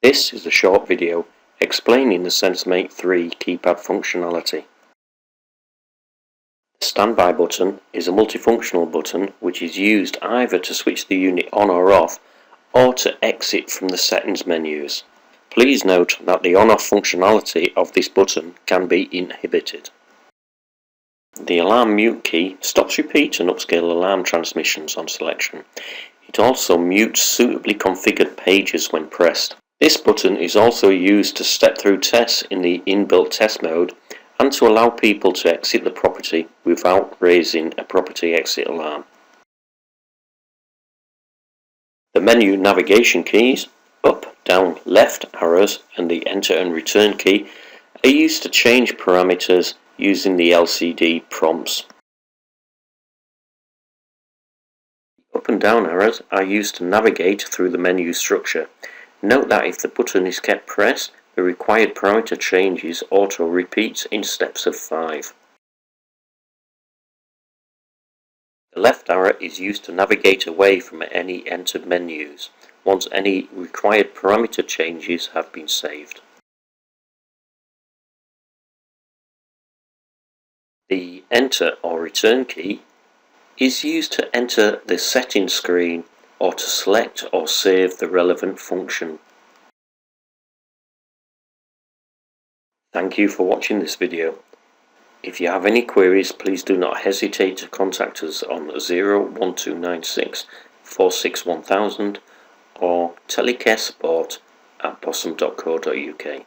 This is a short video explaining the SensorMATe 3 keypad functionality. The standby button is a multifunctional button which is used either to switch the unit on or off or to exit from the settings menus. Please note that the on-off functionality of this button can be inhibited. The alarm mute key stops repeat and upscale alarm transmissions on selection. It also mutes suitably configured pages when pressed. This button is also used to step through tests in the inbuilt test mode and to allow people to exit the property without raising a property exit alarm. The menu navigation keys, up, down, left arrows and the enter and return key are used to change parameters using the LCD prompts. Up and down arrows are used to navigate through the menu structure. Note that if the button is kept pressed, the required parameter changes auto repeats in steps of 5. The left arrow is used to navigate away from any entered menus once any required parameter changes have been saved. The enter or return key is used to enter the settings screen or to select or save the relevant function. Thank you for watching this video. If you have any queries, please do not hesitate to contact us on 01296 46 1000 or telecaresupport@possum.co.uk.